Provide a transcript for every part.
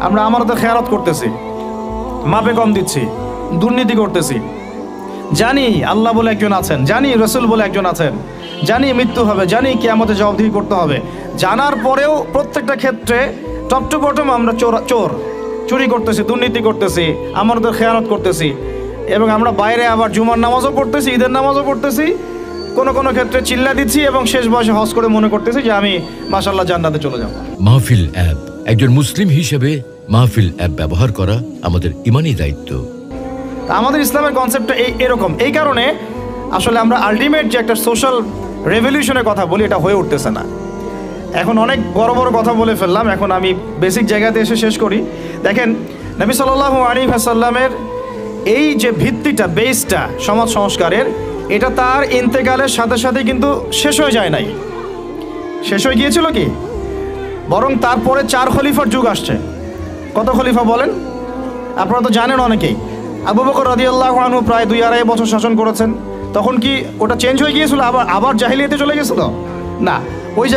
আমরা আমারতে খেয়ানত করতেছি, মাপে কম দিচ্ছি, দুর্নীতি করতেছি। জানি আল্লাহ বলে একজন আছেন, জানি রসুল বলে একজন আছেন, জানি মৃত্যু হবে, জানি কিয়ামতে জবাবদিহি করতে হবে। জানার পরেও প্রত্যেকটা ক্ষেত্রে টপ টু বটম আমরা চুরি করতেছি, দুর্নীতি করতেছি, আমাদের খেয়ানত করতেছি। এবং আমরা বাইরে আবার জুমার নামাজও পড়তেছি, ঈদের নামাজও পড়তেছি, কোনো কোনো ক্ষেত্রে চিল্লা দিচ্ছি এবং শেষ বয়সে হজ করে মনে করতেছি যে আমি মাশাআল্লাহ জান্নাতে চলে যাব। মাহফিল অ্যাপ, একজন মুসলিম হিসেবে মাহফিল অ্যাপ ব্যবহার করা আমাদের ইমানি দায়িত্ব। আমাদের ইসলামের কনসেপ্টটা এরকম। এই কারণে আসলে আমরা আলটিমেট যে একটা সোশ্যাল রেভলিউশনের কথা বলি, এটা হয়ে উঠতেছে না। এখন অনেক বড় বড় কথা বলে ফেললাম, এখন আমি বেসিক জায়গাতে এসে শেষ করি। দেখেন, নবী সাল্লাল্লাহু আলাইহি ওয়াসাল্লামের এই যে ভিত্তিটা, বেসটা সমাজ সংস্কারের, এটা তার ইন্তেকালের সাথে সাথে কিন্তু শেষ হয়ে যায় নাই। শেষ হয়ে গিয়েছিল কি? বরং তারপরে 4 খলিফার যুগ আসছে। কত খলিফা বলেন? আপনারা তো জানেন অনেকেই। আবু বকর রাদিয়াল্লাহু আনহু প্রায় 2-2.5 বছর শাসন করেছেন। তখন কি ওটা চেঞ্জ হয়ে গিয়েছিল, আবার জাহিলিয়াতে চলে গেছিল? না, ওই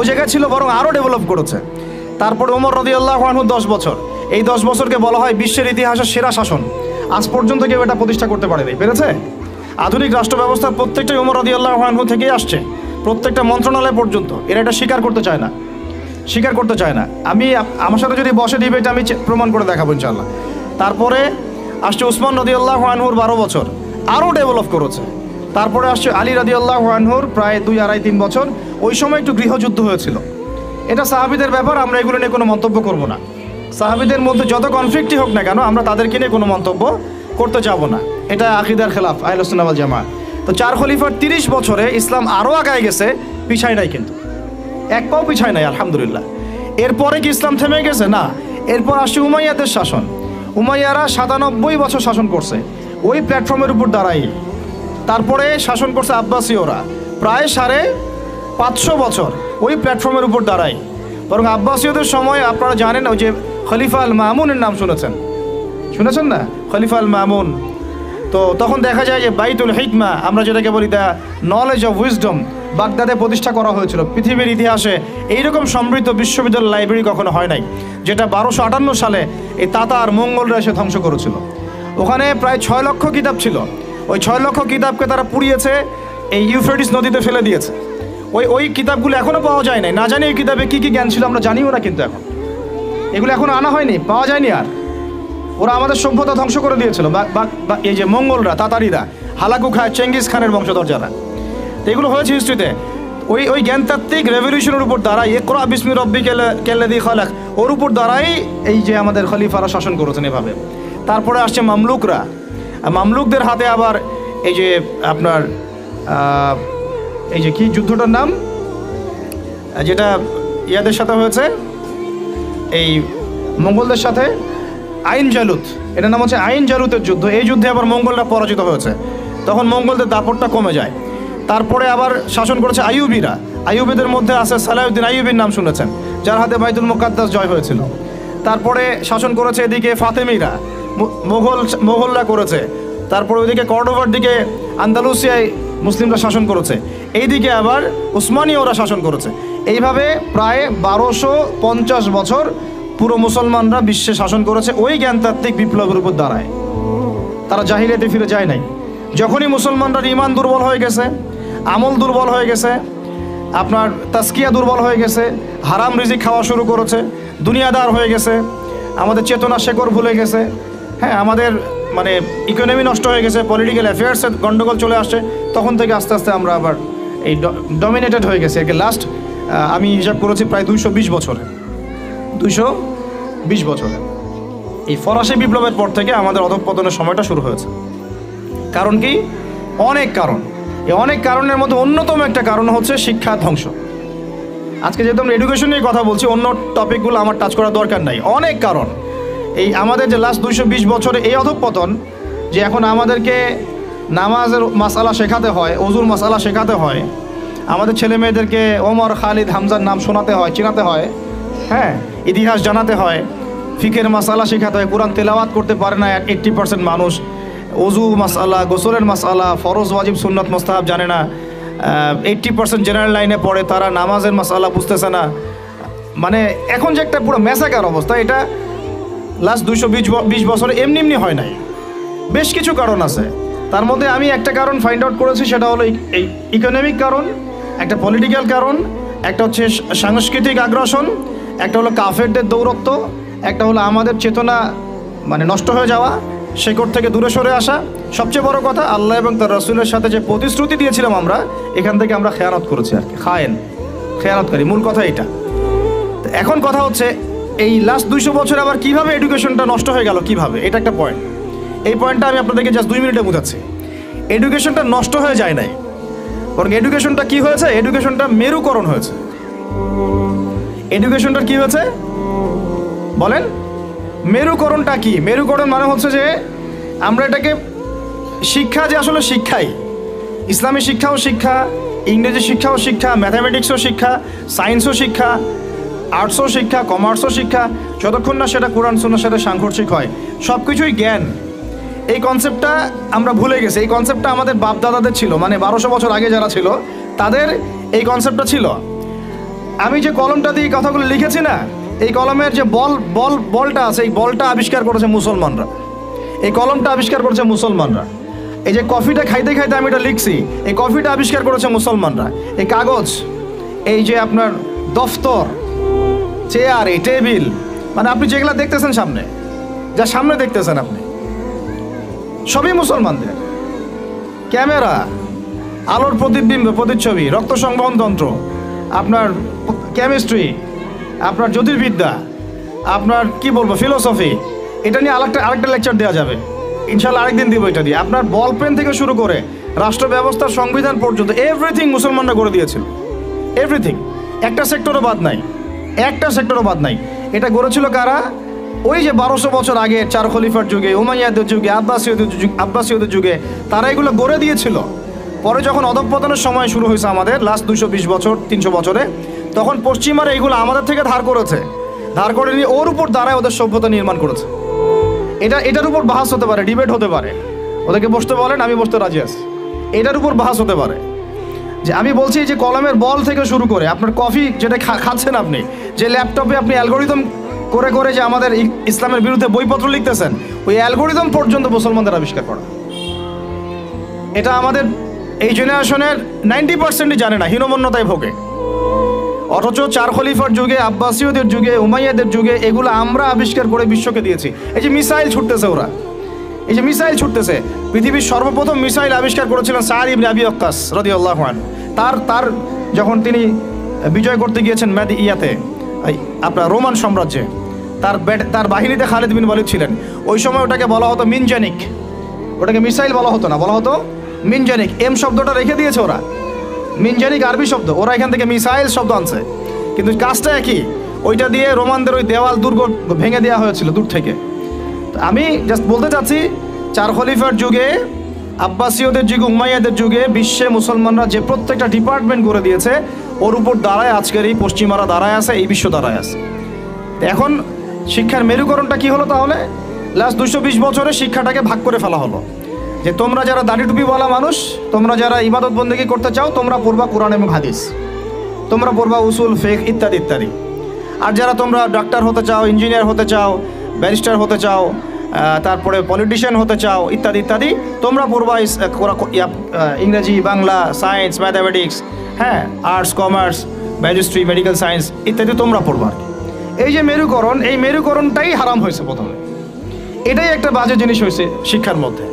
জায়গা ছিল, বরং আরও ডেভেলপ করেছে। তারপরে ওমর রাদিয়াল্লাহু আনহু 10 বছর। এই 10 বছরকে বলা হয় বিশ্বের ইতিহাসের সেরা শাসন। আজ পর্যন্ত কেউ এটা প্রতিষ্ঠা করতে পারেনি, পেরেছে? আধুনিক রাষ্ট্র ব্যবস্থার প্রত্যেকটাই ওমর রাদিয়াল্লাহু আনহু থেকেই আসছে, প্রত্যেকটা মন্ত্রণালয় পর্যন্ত। এরা এটা স্বীকার করতে চায় না। আমি আমার সাথে যদি বসে ডিবেট, আমি প্রমাণ করে দেখাবো ইনশাআল্লাহ। তারপরে আসছে উসমান রাদিয়াল্লাহু আনহুর 12 বছর, আরও ডেভেলপ করেছে। তারপরে আসছে আলী রাদিয়াল্লাহু আনহুর প্রায় 2-2.5-3 বছর। ওই সময় একটু গৃহযুদ্ধ হয়েছিল। এটা সাহাবীদের ব্যাপার, আমরা এগুলো নিয়ে কোনো মন্তব্য করব না। সাহাবীদের মধ্যে যত কনফ্লিক্টই হোক না কেন, আমরা তাদেরকে নিয়ে কোনো মন্তব্য করতে যাব না। এটা আকীদার খেলাফ আহলুস সুন্নাহ ওয়াল জামাআহ। তো 4 খলিফার 30 বছরে ইসলাম আরও আগায় গেছে, পিছায় নাই, কিন্তু এক পাও পিছায় নাই, আলহামদুলিল্লাহ। এরপরে কি ইসলাম থেমে গেছে? না। এরপর আসছে উমাইয়াদের শাসন। উমাইয়ারা 97 বছর শাসন করছে ওই প্ল্যাটফর্মের উপর দাঁড়াই। তারপরে শাসন করছে আব্বাসীয়রা প্রায় 550 বছর ওই প্ল্যাটফর্মের উপর দাঁড়াই। বরং আব্বাসীয়দের সময় আপনারা জানেন, ওই যে খলিফা আল মামুনের নাম শুনেছেন না? খলিফা আল মামুন। তো তখন দেখা যায় যে বাইতুল হিকমা, আমরা যেটাকে বলি দ্য নলেজ অফ উইজডম, বাগদাদে প্রতিষ্ঠা করা হয়েছিল। পৃথিবীর ইতিহাসে এইরকম সমৃদ্ধ বিশ্ববিদ্যালয় লাইব্রেরি কখনো হয় নাই, যেটা 1258 সালে এই তাতার মঙ্গলরা এসে ধ্বংস করেছিল। ওখানে প্রায় 6 লক্ষ কিতাব ছিল। ওই 6 লক্ষ কিতাবকে তারা পুড়িয়েছে, এই ইউফ্রেটিস নদীতে ফেলে দিয়েছে। ওই কিতাবগুলো এখনও পাওয়া যায় নাই। না জানি এই কিতাবে কী কী জ্ঞান ছিল আমরা জানিও না, কিন্তু এগুলো এখনও আনা হয়নি, পাওয়া যায়নি। আর ওরা আমাদের সভ্যতা ধ্বংস করে দিয়েছিল। এই যে মঙ্গলরা, তাতারিরা, হালাকু খায়, চেঙ্গিস খানের বংশধর যারা, তো এগুলো হয়েছে হিস্ট্রিতে। ওই জ্ঞানতাত্ত্বিক রেভলিউশনের উপর দ্বারাই, ইকরা বিসমি রাব্বিকাল্লাযী খালাক, ওর উপর দ্বারাই এই যে আমাদের খলিফারা শাসন করেছেন এভাবে। তারপরে আসছে মামলুকরা। মামলুকদের হাতে আবার এই যে আপনার এই যে কি যুদ্ধটার নাম, যেটা ইয়াদের সাথে হয়েছে, এই মঙ্গলদের সাথে, আইন জালুত, এটার নাম হচ্ছে আইন জালুতের যুদ্ধ। এই যুদ্ধে আবার মঙ্গলরা পরাজিত হয়েছে, তখন মঙ্গলদের দাপটটা কমে যায়। তারপরে আবার শাসন করেছে আইয়ুবীরা। আইয়ুবীদের মধ্যে আছে সালাউদ্দিন আইয়ুবীর নাম শুনেছেন, যার হাতে বাইতুল মুকাদ্দাস জয় হয়েছিল। তারপরে শাসন করেছে এদিকে ফাতেমিরা, মোগলরা করেছে। তারপরে ওইদিকে কর্ডোভার দিকে আন্দালুসিয়ায় মুসলিমরা শাসন করেছে, এইদিকে আবার উসমানীয়রা শাসন করেছে। এইভাবে প্রায় 1250 বছর পুরো মুসলমানরা বিশ্বে শাসন করেছে ওই জ্ঞানতাত্ত্বিক বিপ্লবের উপর দাঁড়ায়। তারা জাহিলিয়াতে ফিরে যায় নাই। যখনই মুসলমানরা ইমান দুর্বল হয়ে গেছে, আমল দুর্বল হয়ে গেছে, আপনার তাসকিয়া দুর্বল হয়ে গেছে, হারাম রিজিক খাওয়া শুরু করেছে, দুনিয়াদার হয়ে গেছে, আমাদের চেতনা শেকড় ভুলে গেছে, হ্যাঁ, আমাদের মানে ইকোনমি নষ্ট হয়ে গেছে, পলিটিক্যাল অ্যাফেয়ার্সের গন্ডগোল চলে আসছে, তখন থেকে আস্তে আস্তে আমরা আবার এই ডমিনেটেড হয়ে গেছে। একে লাস্ট আমি হিসাব করেছি প্রায় 220 বছরে। এই ফরাসি বিপ্লবের পর থেকে আমাদের অধঃপতনের সময়টা শুরু হয়েছে। কারণ কি? অনেক কারণ। এই অনেক কারণের মধ্যে অন্যতম একটা কারণ হচ্ছে শিক্ষা ধ্বংস। আজকে যেহেতু আমরা এডুকেশন নিয়ে কথা বলছি, অন্য টপিকগুলো আমার টাচ করার দরকার নাই। অনেক কারণ। এই আমাদের যে লাস্ট 220 বছরে এই অধঃপতন, যে এখন আমাদেরকে নামাজের মাসালা শেখাতে হয়, ওজুর মাসালা শেখাতে হয়, আমাদের ছেলে মেয়েদেরকে ওমর, খালিদ, হামজার নাম শোনাতে হয়, চেনাতে হয়, হ্যাঁ, ইতিহাস জানাতে হয়, ফিকের মাসালা শেখাতে হয়। কোরআন তেলাওয়াত করতে পারে না 80% মানুষ। ওজু মাসালা, গোসলের মাসালা, ফরজ, ওয়াজিব, সুন্নাত, মুস্তাহাব জানে না। 80% জেনারেল লাইনে পড়ে, তারা নামাজের মাসালা বুঝতেছে না। মানে এখন যে একটা পুরো ম্যাসাকার অবস্থা, এটা লাস্ট 220 বছরে এমনি এমনি হয় নাই, বেশ কিছু কারণ আছে। তার মধ্যে আমি একটা কারণ ফাইন্ড আউট করেছি, সেটা হলো এই ইকোনমিক কারণ, একটা পলিটিক্যাল কারণ, একটা হচ্ছে সাংস্কৃতিক আগ্রাসন, একটা হলো কাফেরদের দৌরত্ব, একটা হলো আমাদের চেতনা মানে নষ্ট হয়ে যাওয়া, শেকড় থেকে দূরে সরে আসা। সবচেয়ে বড় কথা, আল্লাহ এবং তার রাসূলের সাথে যে প্রতিশ্রুতি দিয়েছিলাম আমরা, এখান থেকে আমরা খেয়ানত করেছি আর কি, খেয়ানতকারী, মূল কথা এটা। এখন কথা হচ্ছে এই লাস্ট 200 বছরে আবার কিভাবে এডুকেশনটা নষ্ট হয়ে গেল, কিভাবে, এটা একটা পয়েন্ট। এই পয়েন্টটা আমি আপনাদেরকে জাস্ট 2 মিনিটে বোঝাচ্ছি। এডুকেশনটা নষ্ট হয়ে যায় নাই, বরং এডুকেশনটা কি হয়েছে, এডুকেশনটা মেরুকরণ হয়েছে। এডুকেশনটা কি হয়েছে বলেন? মেরুকরণটা কি? মেরুকরণ মানে হচ্ছে যে আমরা এটাকে শিক্ষা, যে আসলে শিক্ষাই, ইসলামী শিক্ষাও শিক্ষা, ইংরেজি শিক্ষাও শিক্ষা, ম্যাথামেটিক্সও শিক্ষা, সায়েন্সও শিক্ষা, আর্টসও শিক্ষা, কমার্সও শিক্ষা, যতক্ষণ না সেটা কোরআন সুন্নাহর সাথে সাংঘর্ষিক হয়, সব কিছুই জ্ঞান। এই কনসেপ্টটা আমরা ভুলে গেছি। এই কনসেপ্টটা আমাদের বাপ দাদাদের ছিল, মানে 1200 বছর আগে যারা ছিল তাদের এই কনসেপ্টটা ছিল। আমি যে কলমটা দিয়ে কথাগুলো লিখেছি না, এই কলমের যে বলটা আছে, এই বলটা আবিষ্কার করেছে মুসলমানরা, এই কলমটা আবিষ্কার করেছে মুসলমানরা। এই যে কফিটা খাইতে খাইতে আমি এটা লিখছি, এই কফিটা আবিষ্কার করেছে মুসলমানরা। এই কাগজ, এই যে আপনার দফতর, চেয়ার, এই টেবিল, মানে আপনি যেগুলো দেখতেছেন সামনে, যা সামনে দেখতেছেন আপনি, সবই মুসলমানদের। ক্যামেরা, আলোর প্রতিবিম্ব, প্রতিচ্ছবি, রক্ত সংবহন যন্ত্র, আপনার কেমিস্ট্রি, আপনার জ্যোতির্বিদ্যা, আপনার কি বলবো ফিলোসফি, এটা নিয়ে আরেকটা লেকচার দেওয়া যাবে ইনশাল্লাহ, আরেকদিন দিব এটা দিয়ে। আপনার বল পেন থেকে শুরু করে রাষ্ট্র ব্যবস্থার সংবিধান পর্যন্ত এভরিথিং মুসলমানরা করে দিয়েছিল, এভরিথিং, একটা সেক্টরও বাদ নাই, একটা সেক্টরও বাদ নাই। এটা গড়েছিল কারা? ওই যে 1200 বছর আগে 4 খলিফার যুগে, উমাইয়াদের যুগে, আব্বাসীয়দের যুগে তারা এগুলো গড়ে দিয়েছিল। পরে যখন অধঃপতনের সময় শুরু হয়েছে আমাদের লাস্ট 220 বছর 300 বছরে, তখন পশ্চিমারা এগুলো আমাদের থেকে ধার করেছে, ধার করে নিয়ে ওর উপর দাঁড়ায় ওদের সভ্যতা নির্মাণ করেছে। এটার উপর বাহাস হতে পারে, ডিবেট হতে পারে, ওদেরকে বসতে বলেন, আমি বসতে রাজি আছি। এটার উপর বাহাস হতে পারে যে আমি বলছি যে কলমের বল থেকে শুরু করে আপনার কফি যেটা খাচ্ছেন আপনি, যে ল্যাপটপে আপনি অ্যালগোরিদম করে করে যে আমাদের ইসলামের বিরুদ্ধে বইপত্র লিখতেছেন, ওই অ্যালগোরিদম পর্যন্ত মুসলমানদের আবিষ্কার করা। এটা আমাদের এই জেনারেশনের 90%ই জানে না, হীনমন্যতায় ভোগে। অথচ 4 খলিফার যুগে, আব্বাসীয়দের যুগে, উমাইয়াদের যুগে এগুলো আমরা আবিষ্কার করে বিশ্বকে দিয়েছি। এই যে মিসাইল ছুটতেছে ওরা, এই যে মিসাইল ছুটতেছে, পৃথিবীর সর্বপ্রথম মিসাইল আবিষ্কার করেছিলেন সাদ ইবনে আবি ওয়াক্কাস রাদিয়াল্লাহু আনহু। তার যখন তিনি বিজয় করতে গিয়েছেন আপনার রোমান সাম্রাজ্যে, তার বাহিনীতে খালিদ বিন ওয়ালিদ ছিলেন। ওই সময় ওটাকে বলা হতো মিনজানিক, ওটাকে মিসাইল বলা হতো না, বলা হতো মিনজানিক। এম শব্দটা রেখে দিয়েছে ওরা, মিনজানিক আরবি শব্দ, ওরা এখান থেকে মিসাইল শব্দ আনছে, কিন্তু কাজটা একই। ওইটা দিয়ে রোমানদের ওই দেওয়াল দুর্গ ভেঙে দেওয়া হয়েছিল দূর থেকে। আমি জাস্ট বলতে চাচ্ছি, 4 খলিফার যুগে, আব্বাসীয়দের যুগে, উমাইয়াদের যুগে বিশ্বে মুসলমানরা যে প্রত্যেকটা ডিপার্টমেন্ট করে দিয়েছে, ওর উপর দাঁড়ায় আজকের এই পশ্চিমারা দাঁড়ায় আছে, এই বিশ্ব দাঁড়ায় আছে। এখন শিক্ষার মেরুকরণটা কি হলো তাহলে? লাস্ট 220 বছরে শিক্ষাটাকে ভাগ করে ফেলা হলো, যে তোমরা যারা দাড়ি টুপিওয়ালা মানুষ, তোমরা যারা ইবাদত বন্দেগী করতে চাও, তোমরা পড়বা কোরআন এবং হাদিস, তোমরা পড়বা উসুল, ফিকহ ইত্যাদি ইত্যাদি। আর যারা তোমরা ডাক্তার হতে চাও, ইঞ্জিনিয়ার হতে চাও, ব্যারিস্টার হতে চাও, তারপরে পলিটিশিয়ান হতে চাও ইত্যাদি ইত্যাদি, তোমরা পড়বা ইংরেজি, বাংলা, সায়েন্স, ম্যাথামেটিক্স, হ্যাঁ, আর্টস, কমার্স, ম্যাজিস্ট্রি, মেডিকেল সায়েন্স ইত্যাদি তোমরা পড়বা। এই যে মেরুকরণ, এই মেরুকরণটাই হারাম হয়েছে প্রথমে। এটাই একটা বাজে জিনিস হয়েছে শিক্ষার মধ্যে।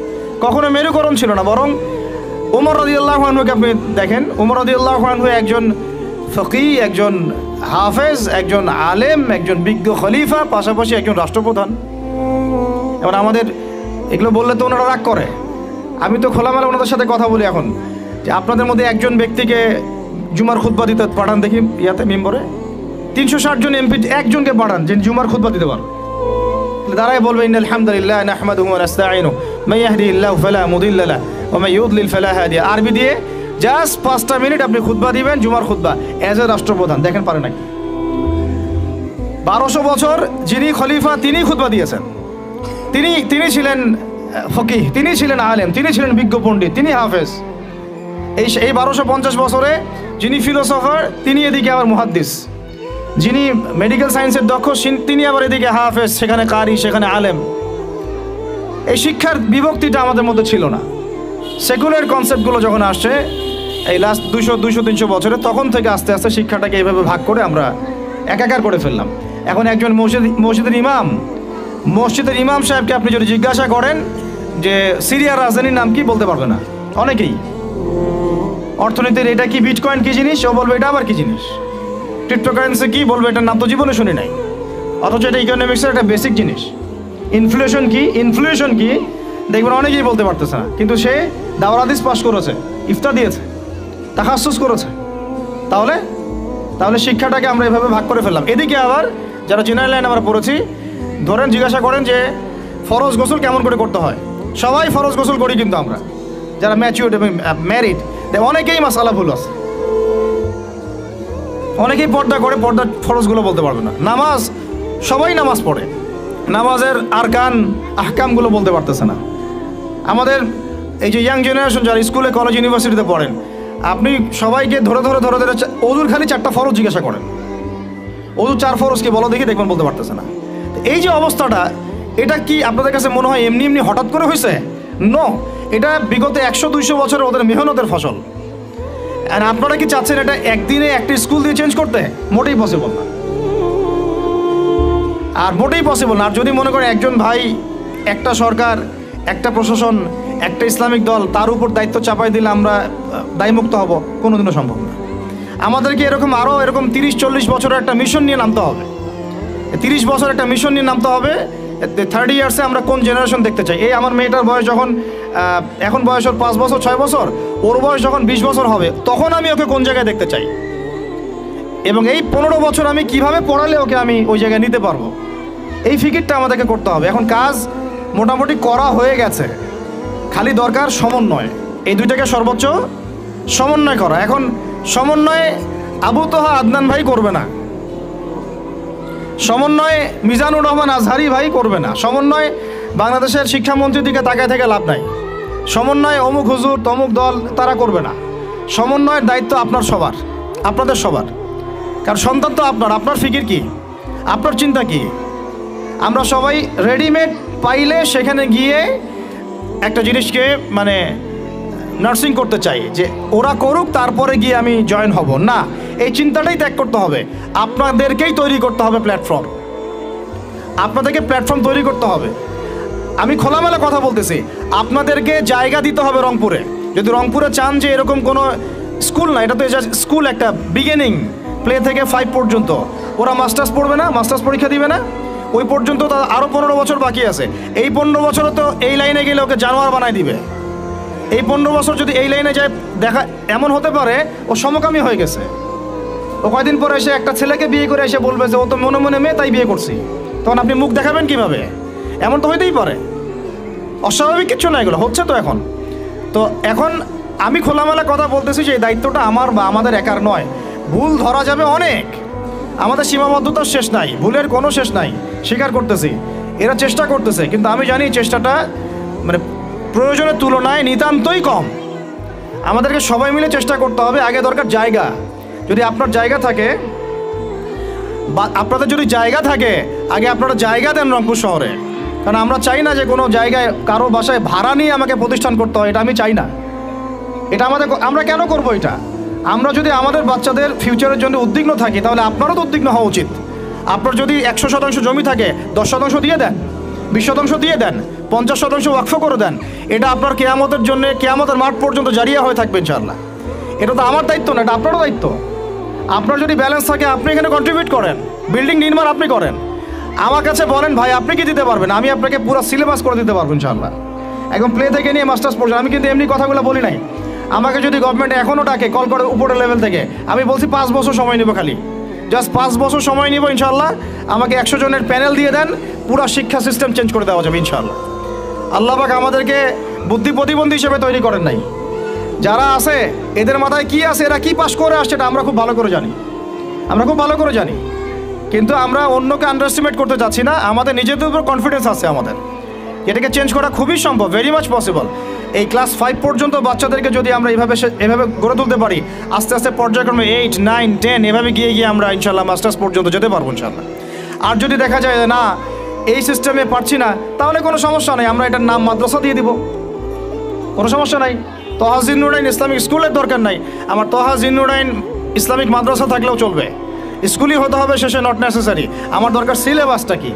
কখনো মেরুকরণ ছিল না, বরং ওমর রাদিয়াল্লাহু আনহুকে আপনি দেখেন, ওমর রাদিয়াল্লাহু আনহু একজন ফকিহ, একজন হাফেজ, একজন আলেম, একজন বিজ্ঞ খলিফা, পাশাপাশি একজন রাষ্ট্রপ্রধান। এবার আমাদের এগুলো বললে তো ওনারা রাগ করে। আমি তো খোলামেলা ওনাদের সাথে কথা বলি এখন, যে আপনাদের মধ্যে একজন ব্যক্তিকে জুমার খুতবা দিতে পাঠান দেখি, মেম্বরে 360 জন এমপি একজনকে পাঠান যে জুমার খুতবা দিতে পারেন। দাঁড়ায় বলবে ইন্নাল হামদুলিল্লাহ নাহমাদুহু ওয়া নাস্তাঈনুহু মান ইয়াহদিহিল্লাহু ফালা মুদিল্লা লাহু ওয়া মান ইউদ্লিল ফালা হাদিয়া। আরবি দিয়ে জাস্ট 5টা মিনিট আপনি খুতবা দিবেন, জুমার খুতবা, এজ এ রাষ্ট্রপ্রধান। দেখেন পারে নাকি? 1200 বছর যিনি খলিফা তিনি খুতবা দিয়েছেন, তিনি ছিলেন ফকিহ, তিনি ছিলেন আলেম, তিনি ছিলেন বিজ্ঞ পণ্ডিত, তিনি হাফেজ। এই 1250 বছরে যিনি ফিলোসফার, তিনি এদিকে আবার মুহাদ্দিস। যিনি মেডিকেল সায়েন্সের দক্ষ তিনি আবার এদিকে হাফেজ, সেখানে কারি, সেখানে আলেম। এই শিক্ষার বিভক্তিটা আমাদের মধ্যে ছিল না। সেকুলার কনসেপ্টগুলো যখন আসছে এই লাস্ট 200-300 বছরে, তখন থেকে আস্তে আস্তে শিক্ষাটাকে এইভাবে ভাগ করে আমরা একাকার করে ফেললাম। এখন একজন মসজিদের ইমাম সাহেবকে আপনি যদি জিজ্ঞাসা করেন যে সিরিয়ার রাজধানীর নাম কি, বলতে পারবে না অনেকেই। অর্থনীতির এটা কি, বিটকয়েন কি জিনিস, ও বলবে এটা আবার কি জিনিস। ক্রিপ্টোকারেন্সি কি, বলবে এটার নাম তো জীবনে শুনি নাই, অথচ এটা ইকোনমিক্সের একটা বেসিক জিনিস। ইনফ্লেশন কি দেখবেন অনেকেই বলতে পারতেছে না, কিন্তু সে দাওরাত হাদিস পাস করেছে, ইফতা দিয়েছে, তাখাসুস করেছে। তাহলে শিক্ষাটাকে আমরা এভাবে ভাগ করে ফেললাম। এদিকে আবার যারা জেনারেল লাইন আমরা পড়েছি, ধরেন জিজ্ঞাসা করেন যে ফরজ গোসল কেমন করে করতে হয়, সবাই ফরজ গোসল করি, কিন্তু আমরা যারা ম্যাচিউরড এবং ম্যারিড অনেকেই মাসালা ভুল আছে। অনেকেই পর্দা করে, পর্দার ফরজগুলো বলতে পারবে না। নামাজ, সবাই নামাজ পড়ে, নামাজের আরকান আহকামগুলো বলতে পারতেছে না। আমাদের এই যে ইয়াং জেনারেশন যারা স্কুলে, কলেজ, ইউনিভার্সিটিতে পড়েন, আপনি সবাইকে ধরে ওযুর খালি 4টা ফরজ জিজ্ঞাসা করেন, ওযু 4 ফরজ কি বলো দেখি, দেখবেন বলতে পারতেছে না। এই যে অবস্থাটা, এটা কি আপনাদের কাছে মনে হয় এমনি হঠাৎ করে হয়েছে? নো, এটা বিগত 100-200 বছরের ওদের মেহনতের ফসল। আর আপনারা কি চাচ্ছেন এটা একদিনে একটা স্কুল দিয়ে চেঞ্জ করতে? মোটেই পসিবল না, আর মোটেই পসিবল না। আর যদি মনে করেন একজন ভাই, একটা সরকার, একটা প্রশাসন, একটা ইসলামিক দল, তার উপর দায়িত্ব চাপাই দিলে আমরা দায়মুক্ত হব, কোনোদিনও সম্ভব না। আমাদেরকে আরও এরকম 30-40 বছরের একটা মিশন নিয়ে নামতে হবে। 30 বছর একটা মিশন নিয়ে নামতে হবে। 30 ইয়ার্সে আমরা কোন জেনারেশন দেখতে চাই। এই আমার মেয়েটার বয়স যখন, এখন বয়স ওর 5 বছর 6 বছর, ওর বয়স যখন 20 বছর হবে, তখন আমি ওকে কোন জায়গায় দেখতে চাই, এবং এই 15 বছর আমি কিভাবে পড়ালে ওকে আমি ওই জায়গায় নিতে পারবো, এই ফিকিরটা আমাদেরকে করতে হবে। এখন কাজ মোটামুটি করা হয়ে গেছে, খালি দরকার সমন্বয়। এই দুইটাকে সর্বোচ্চ সমন্বয় করা। এখন সমন্বয়ে আবু তোহা আদনান ভাই করবে না, সমন্বয়ে মিজানুর রহমান আজহারি ভাই করবে না, সমন্বয় বাংলাদেশের শিক্ষামন্ত্রীর দিকে তাকায় থেকে লাভ নাই, সমন্বয় অমুক হুজুর তমুক দল তারা করবে না। সমন্বয়ের দায়িত্ব আপনার সবার, আপনাদের সবার। কারণ সন্তান তো আপনার ফিকির কি, আপনার চিন্তা কি। আমরা সবাই রেডিমেড পাইলে সেখানে গিয়ে একটা জিনিসকে মানে নার্সিং করতে চাই, যে ওরা করুক তারপরে গিয়ে আমি জয়েন হব না। এই চিন্তাটাই ত্যাগ করতে হবে। আপনাদেরকেই তৈরি করতে হবে প্ল্যাটফর্ম, আপনাদেরকে প্ল্যাটফর্ম তৈরি করতে হবে। আমি খোলামেলা কথা বলতেছি, আপনাদেরকে জায়গা দিতে হবে রংপুরে। যদি রংপুরে চান যে এরকম কোনো স্কুল না, এটা তো স্কুল একটা বিগিনিং, প্লে থেকে 5 পর্যন্ত, ওরা মাস্টার্স পড়বে না, মাস্টার্স পরীক্ষা দিবে না, ওই পর্যন্ত তার আরও 15 বছর বাকি আছে। এই 15 বছরও তো এই লাইনে গেলে ওকে জানোয়ার বানায় দিবে। এই 15 বছর যদি এই লাইনে যায়, দেখা এমন হতে পারে ও সমকামী হয়ে গেছে। ও কয়দিন পরে এসে একটা ছেলেকে বিয়ে করে এসে বলবে যে ও তো মনে মনে মেয়ে, তাই বিয়ে করছি। তখন আপনি মুখ দেখাবেন কিভাবে? এমন তো হইতেই পারে, অস্বাভাবিক কিছু না, এগুলো হচ্ছে তো এখন। তো এখন আমি খোলামেলা কথা বলতেছি যে এই দায়িত্বটা আমার বা আমাদের একার নয়। ভুল ধরা যাবে অনেক, আমাদের সীমাবদ্ধতার শেষ নাই, ভুলের কোনো শেষ নাই, স্বীকার করতেছি। এরা চেষ্টা করতেছে, কিন্তু আমি জানি চেষ্টাটা মানে প্রয়োজনের তুলনায় নিতান্তই কম। আমাদেরকে সবাই মিলে চেষ্টা করতে হবে। আগে দরকার জায়গা। যদি আপনার জায়গা থাকে বা আপনাদের যদি জায়গা থাকে, আগে আপনারা জায়গা দেন রংপুর শহরে। কারণ আমরা চাই না যে কোনো জায়গায় কারো বাসায় ভাড়া নিয়ে আমাকে প্রতিষ্ঠান করতে হয়, এটা আমি চাই না। এটা আমরা কেন করব এটা? আমরা যদি আমাদের বাচ্চাদের ফিউচারের জন্য উদ্বিগ্ন থাকি, তাহলে আপনারও তো উদ্বিগ্ন হওয়া উচিত। আপনার যদি 100% জমি থাকে, 10% দিয়ে দেন, 20% দিয়ে দেন, 50% ওয়াকফ করে দেন। এটা আপনার কেয়ামতের জন্য, কেয়ামতের মাঠ পর্যন্ত জারিয়া হয়ে থাকবে ইনশাআল্লাহ। এটা তো আমার দায়িত্ব না, এটা আপনারও দায়িত্ব। আপনার যদি ব্যালেন্স থাকে, আপনি এখানে কন্ট্রিবিউট করেন, বিল্ডিং নির্মাণ আপনি করেন। আমার কাছে বলেন ভাই আপনি কি দিতে পারবেন, আমি আপনাকে পুরো সিলেবাস করে দিতে পারবো ইনশাআল্লাহ, একদম প্লে থেকে নিয়ে মাস্টার্স পর্যন্ত। আমি কিন্তু এমনি কথাগুলো বলি নাই। আমাকে যদি গভর্নমেন্ট এখনও ডাকে, কল করে উপরের লেভেল থেকে, আমি বলছি 5 বছর সময় নেব, খালি জাস্ট 5 বছর সময় নিব ইনশাআল্লাহ। আমাকে 100 জনের প্যানেল দিয়ে দেন, পুরো শিক্ষা সিস্টেম চেঞ্জ করে দেওয়া যাবে ইনশাআল্লাহ। আল্লাহ পাক আমাদেরকে বুদ্ধি প্রতিবন্ধী হিসেবে তৈরি করেন নাই। যারা আছে এদের মাথায় কি আছে, এরা কি পাস করে আসছে, এটা আমরা খুব ভালো করে জানি, কিন্তু আমরা অন্যকে আন্ডারএস্টিমেট করতে যাচ্ছি না। আমাদের নিজেদের উপর কনফিডেন্স আছে আমাদের, এটাকে চেঞ্জ করা খুবই সম্ভব, ভেরি মাচ পসিবল। এই ক্লাস 5 পর্যন্ত বাচ্চাদেরকে যদি আমরা এভাবে গড়ে তুলতে পারি, আস্তে আস্তে পর্যায়ক্রমে 8, 9, 10 এভাবে গিয়ে আমরা ইনশাল্লাহ মাস্টার্স পর্যন্ত যেতে পারবো ইনশাল্লাহ। আর যদি দেখা যায় না এই সিস্টেমে পারছি না, তাহলে কোনো সমস্যা নেই, আমরা এটার নাম মাদ্রাসা দিয়ে দিব, কোনো সমস্যা নাই। তহা জিন্নুরাইন ইসলামিক স্কুলের দরকার নাই, আমার তহা জিন্নুরাইন ইসলামিক মাদ্রাসা থাকলেও চলবে, স্কুলই হতে হবে শেষে, নট নেসেসারি। আমার দরকার সিলেবাসটা কি,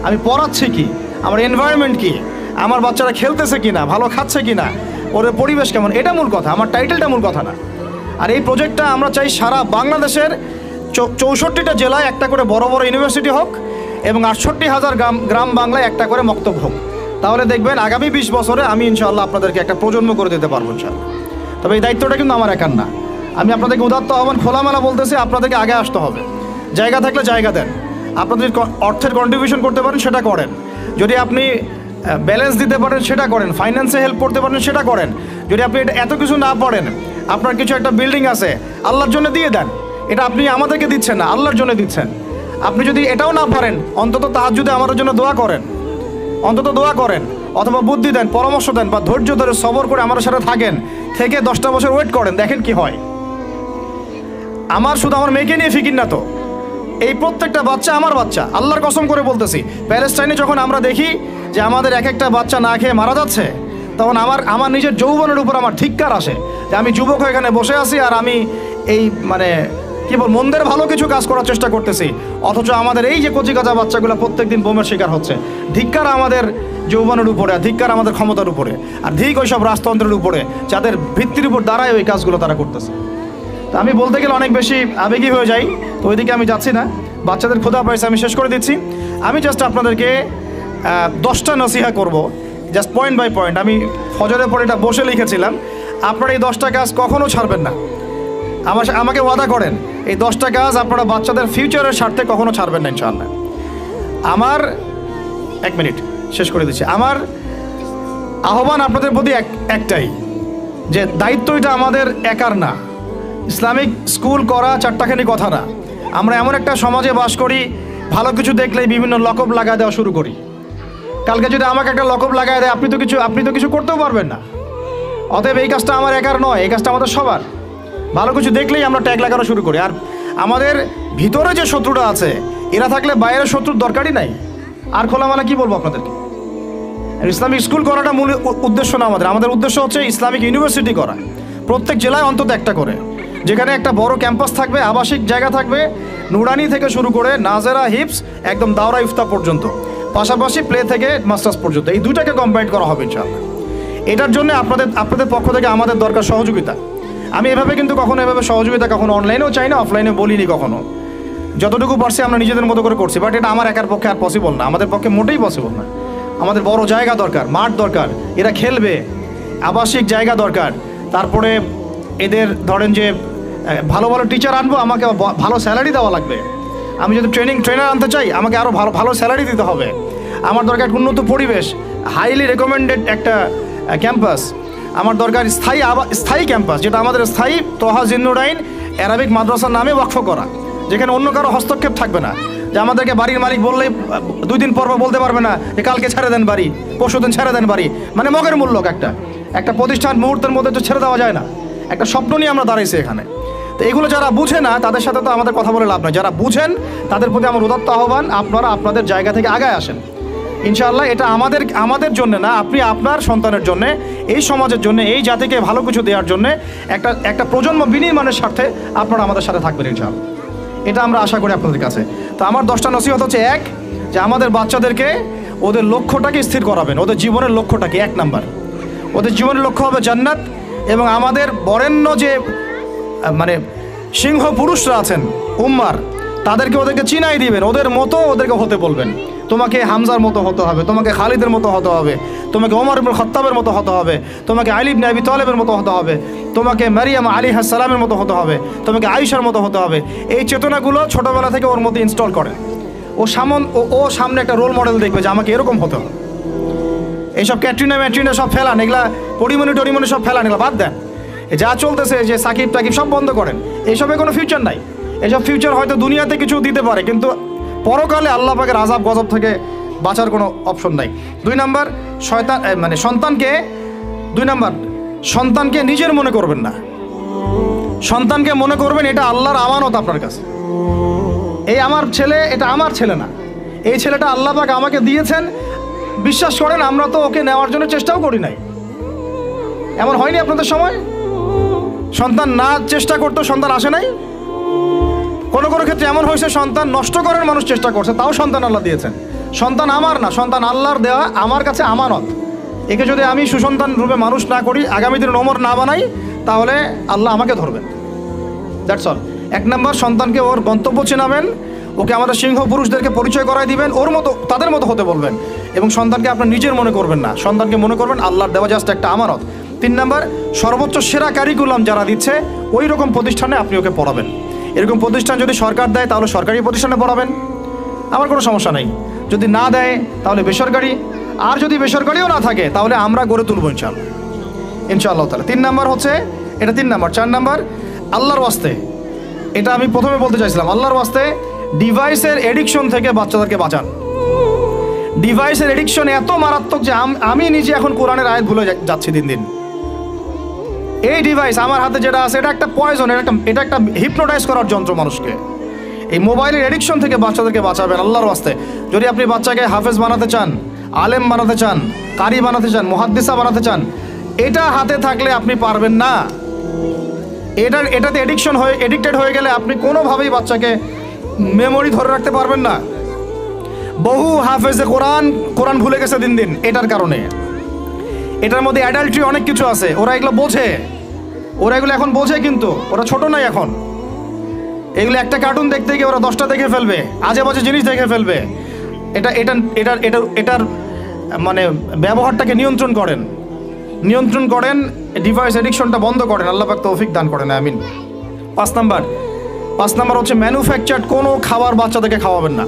আমি পড়াচ্ছি কি, আমার এনভায়রনমেন্ট কি, আমার বাচ্চারা খেলতেছে কি না, ভালো খাচ্ছে কি না, ওদের পরিবেশ কেমন, এটা মূল কথা, আমার টাইটেলটা মূল কথা না। আর এই প্রজেক্টটা আমরা চাই সারা বাংলাদেশের 64টা জেলায় একটা করে বড় বড় ইউনিভার্সিটি হোক এবং 68,000 গ্রাম বাংলায় একটা করে মক্তব হোক। তাহলে দেখবেন আগামী 20 বছরে আমি ইনশাআল্লাহ আপনাদেরকে একটা প্রজন্ম করে দিতে পারবো ইনশাআল্লাহ। তবে এই দায়িত্বটা কিন্তু আমার একার না, আমি আপনাদেরকে উদাত্ত আহ্বান খোলামেলা বলতেছি, আপনাদেরকে আগে আসতে হবে। জায়গা থাকলে জায়গা দেন, আপনাদের অর্থের কন্ট্রিবিউশন করতে পারেন সেটা করেন, যদি আপনি ব্যালেন্স দিতে পারেন সেটা করেন, ফাইন্যান্সে হেল্প করতে পারেন সেটা করেন। যদি আপনি এটা এত কিছু না পারেন, আপনার কিছু একটা বিল্ডিং আছে, আল্লাহর জন্য দিয়ে দেন, এটা আপনি আমাদেরকে দিচ্ছেন না, আল্লাহর জন্য দিচ্ছেন। আপনি যদি এটাও না পারেন, অন্তত তাহাজ্জুদে আমাদের জন্য দোয়া করেন, অন্তত দোয়া করেন, অথবা বুদ্ধি দেন, পরামর্শ দেন, বা ধৈর্য ধরে সবর করে আমাদের সাথে থাকেন, থেকে 10টা বছর ওয়েট করেন, দেখেন কি হয়। শুধু আমার মেয়েকে নিয়ে ফিকির না তো, এই প্রত্যেকটা বাচ্চা আমার বাচ্চা, আল্লাহর কসম করে বলতেছি। প্যালেস্টাইনে যখন আমরা দেখি যে আমাদের এক একটা বাচ্চা না খেয়ে মারা যাচ্ছে, তখন আমার নিজের যৌবনের উপর আমার ধিক্কার আসে যে আমি যুবক হয়ে এখানে বসে আছি, আর আমি এই মন্দের ভালো কিছু কাজ করার চেষ্টা করতেছি, অথচ আমাদের এই যে কচিকাঁচা বাচ্চাগুলো প্রত্যেকদিন বোমের শিকার হচ্ছে। ধিক্কার আমাদের যৌবনের উপরে, ধিক্কার আমাদের ক্ষমতার উপরে, আর ধিক ওই সব রাজতন্ত্রের উপরে যাদের ভিত্তির উপর দাঁড়ায় ওই কাজগুলো তারা করতেছে। তো আমি বলতে গেলে অনেক বেশি আবেগী হয়ে যাই, তো ওইদিকে আমি যাচ্ছি না। বাচ্চাদের ক্ষুধা পাইছে, আমি শেষ করে দিচ্ছি। আমি জাস্ট আপনাদেরকে 10টা নসিহা করব, জাস্ট পয়েন্ট বাই পয়েন্ট। আমি ফজরের পরে এটা বসে লিখেছিলাম, আপনারা এই 10টা কাজ কখনো ছাড়বেন না। আমাকে ওয়াদা করেন, এই 10টা কাজ আপনারা বাচ্চাদের ফিউচারের স্বার্থে কখনো ছাড়বেন না ইনশাআল্লাহ। আমার 1 মিনিট শেষ করে দিচ্ছি। আমার আহ্বান আপনাদের প্রতি একটাই, যে দায়িত্ব এটা আমাদের একার না। ইসলামিক স্কুল করা চারটাখানি কথা না। আমরা এমন একটা সমাজে বাস করি, ভালো কিছু দেখলেই বিভিন্ন লকব লাগায় দেওয়া শুরু করি। কালকে যদি আমাকে একটা লকব লাগায় দেয়, আপনি তো কিছু করতেও পারবেন না। অতএব এই কাজটা আমার একার নয়, এই কাজটা আমাদের সবার। ভালো কিছু দেখলেই আমরা ট্যাগ লাগানো শুরু করি। আর আমাদের ভিতরে যে শত্রুটা আছে, এরা থাকলে বাইরের শত্রুর দরকারই নাই। আর খোলামেলা কি বলবো আপনাদেরকে, ইসলামিক স্কুল করাটা মূল উদ্দেশ্য না আমাদের উদ্দেশ্য হচ্ছে ইসলামিক ইউনিভার্সিটি করা, প্রত্যেক জেলায় অন্তত একটা করে, যেখানে একটা বড় ক্যাম্পাস থাকবে, আবাসিক জায়গা থাকবে, নুরানি থেকে শুরু করে নাজেরা, হিপস, একদম দাওরা ইফতা পর্যন্ত, পাশাপাশি প্লে থেকে মাস্টার্স পর্যন্ত, এই দুটাকে কম্বাইন করা হবে ইনশাআল্লাহ। এটার জন্য আপনাদের পক্ষ থেকে আমাদের দরকার সহযোগিতা। আমি এভাবে কিন্তু কখনো সহযোগিতা কখনো অনলাইনেও চাই না, অফলাইনে বলিনি কখনো। যতটুকু পারছি আমরা নিজেদের মতো করে করছি, বাট এটা আমার একার পক্ষে আর পসিবল না, আমাদের পক্ষে মোটেই পসিবল না। আমাদের বড় জায়গা দরকার, মাঠ দরকার, এরা খেলবে, আবাসিক জায়গা দরকার, তারপরে এদের ধরেন যে ভালো ভালো টিচার আনবো, আমাকে ভালো স্যালারি দেওয়া লাগবে। আমি যদি ট্রেনার আনতে চাই, আমাকে আরও ভালো স্যালারি দিতে হবে। আমার দরকার উন্নত পরিবেশ, হাইলি রেকমেন্ডেড একটা ক্যাম্পাস। আমার দরকার স্থায়ী ক্যাম্পাস, যেটা আমাদের স্থায়ী তহা জিন্নুরাইন অ্যারাবিক মাদ্রাসার নামে ওয়াকফ করা, যেখানে অন্য কারো হস্তক্ষেপ থাকবে না। যে আমাদেরকে বাড়ির মালিক বললেই 2 দিন পর বলতে পারবে না যে কালকে ছেড়ে দেন বাড়ি, পরশুদিন ছেড়ে দেন বাড়ি, মানে মগের মূল্য। একটা প্রতিষ্ঠান মুহূর্তের মধ্যে তো ছেড়ে দেওয়া যায় না, একটা স্বপ্ন নিয়ে আমরা দাঁড়াইছি এখানে। তো এগুলো যারা বুঝে না, তাদের সাথে তো আমাদের কথা বলে লাভ নয়। যারা বুঝেন, তাদের প্রতি আমার উদাত্ত আহ্বান, আপনারা আপনাদের জায়গা থেকে আগায় আসেন ইনশাআল্লাহ। এটা আমাদের জন্য না, আপনি আপনার সন্তানের জন্য, এই সমাজের জন্য, এই জাতিকে ভালো কিছু দেওয়ার জন্য একটা প্রজন্ম বিনির্মাণের স্বার্থে আপনারা আমাদের সাথে থাকবেন ইনশাআল্লাহ। এটা আমরা আশা করি আপনাদের কাছে। তো আমার 10টা নসিহত হচ্ছে, 1, যে আমাদের বাচ্চাদেরকে ওদের লক্ষ্যটাকে স্থির করাবেন, ওদের জীবনের লক্ষ্যটাকে। 1 নাম্বার, ওদের জীবনের লক্ষ্য হবে জান্নাত। এবং আমাদের বরেণ্য যে সিংহ পুরুষরা আছেন উম্মার, ওদেরকে চিনাই দিবেন, ওদের মতো ওদেরকে হতে বলবেন। তোমাকে হামজার মতো হতে হবে, তোমাকে খালিদের মতো হতে হবে, তোমাকে ওমর ইবনে খাত্তাবের মতো হতে হবে, তোমাকে আলী ইবনে আবি তালেবের মতো হতে হবে, তোমাকে মারিয়াম আলাইহিস সালামের মতো হতে হবে, তোমাকে আয়েশার মতো হতে হবে। এই চেতনাগুলো ছোটবেলা থেকে ওর মধ্যে ইনস্টল করেন। ও সামনে একটা রোল মডেল দেখবে যে আমাকে এরকম হতে হবে। এইসব ক্যাটরিনা সব ফেলান, এগুলা পরিমণি সব ফেলান, এগুলো বাদ দেন। যা চলতেছে যে সাকিব টাকিব সব বন্ধ করেন, এইসবে কোনো ফিউচার নাই। এসব ফিউচার হয়তো দুনিয়াতে কিছু দিতে পারে, কিন্তু পরকালে আল্লাহ পাকের আযাব গজব থেকে বাঁচার কোনো অপশন নাই। 2 নাম্বার, সন্তানকে 2 নাম্বার, সন্তানকে নিজের মনে করবেন না। সন্তানকে মনে করবেন এটা আল্লাহর আমানত আপনার কাছে। এই আমার ছেলে, এটা আমার ছেলে না, এই ছেলেটা আল্লাহ পাক আমাকে দিয়েছেন। বিশ্বাস করেন আমরা তো ওকে নেওয়ার জন্য চেষ্টাও করি নাই। এমন হয়নি আপনাদের সময়? সন্তান না চেষ্টা করতো সন্তান আসে নাই? কোনো কোনো ক্ষেত্রে এমন হয়েছে সন্তান নষ্ট করার মানুষ চেষ্টা করছে, তাও সন্তান আল্লাহ দিয়েছেন। সন্তান আমার না, সন্তান আল্লাহর দেওয়া, আমার কাছে আমানত। একে যদি আমি সুসন্তান রূপে মানুষ না করি, আগামী দিনে ওমর না বানাই, তাহলে আল্লাহ আমাকে ধরবেন। That's all. 1 নাম্বার, সন্তানকে ওর গন্তব্য চেনাবেন, ওকে আমাদের সিংহ পুরুষদেরকে পরিচয় করাই দিবেন, ওর মতো তাদের মতো হতে বলবেন। এবং সন্তানকে আপনার নিজের মনে করবেন না, সন্তানকে মনে করবেন আল্লাহর দেওয়া জাস্ট একটা আমানত। 3 নাম্বার, সর্বোচ্চ সেরা কারিকুলাম যারা দিচ্ছে ওই রকম প্রতিষ্ঠানে আপনি ওকে পড়াবেন। এরকম প্রতিষ্ঠান যদি সরকার দেয় তাহলে সরকারি প্রতিষ্ঠানে পড়াবেন, আমার কোনো সমস্যা নেই। যদি না দেয় তাহলে বেসরকারি, আর যদি বেসরকারিও না থাকে তাহলে আমরা গড়ে তুলব ইনশাআল্লাহ, ইনশাআল্লাহ তাআলা। 3 নাম্বার হচ্ছে এটা, 3 নাম্বার। 4 নাম্বার, আল্লাহর ওয়াস্তে, এটা আমি প্রথমে বলতে চাইছিলাম, আল্লাহর ওয়াস্তে ডিভাইসের এডিকশন থেকে বাচ্চাদেরকে বাঁচান। ডিভাইসের এডিকশন এত মারাত্মক যে আমি নিজে এখন কোরআনের আয়াত ভুলে যাচ্ছি দিন দিন। এই ডিভাইস আমার হাতে যেটা আছে এটা একটা পয়জন, এটা একটা হিপনোটাইজ করার যন্ত্র মানুষকে। এই মোবাইলের এডিকশন থেকে বাচ্চাদেরকে বাঁচাবেন আল্লাহর ওয়াস্তে। যদি আপনি বাচ্চাকে হাফেজ বানাতে চান, আলেম বানাতে চান, কারি বানাতে চান, মুহাদ্দিসা বানাতে চান, এটা হাতে থাকলে আপনি পারবেন না। এটাতে এডিক্টেড হয়ে গেলে আপনি কোনোভাবেই বাচ্চাকে মেমোরি ধরে রাখতে পারবেন না। বহু হাফেজে কোরআন ভুলে গেছে দিন দিন এটার কারণে। এটার মধ্যে অ্যাডাল্ট্রি অনেক কিছু আছে, ওরা এগুলো বোঝে, ওরা এগুলো এখন বোঝে, কিন্তু ওরা ছোট নাই এখন। এগুলো একটা কার্টুন দেখতে গিয়ে ওরা 10টা দেখে ফেলবে, আজে বাজে জিনিস দেখে ফেলবে। এটার মানে ব্যবহারটাকে নিয়ন্ত্রণ করেন, ডিভাইস এডিকশনটা বন্ধ করেন। আল্লাহ পাক তৌফিক দান করেন, আমিন। 5 নাম্বার হচ্ছে ম্যানুফ্যাকচার্ড কোনো খাবার বাচ্চাদেরকে খাওয়াবেন না।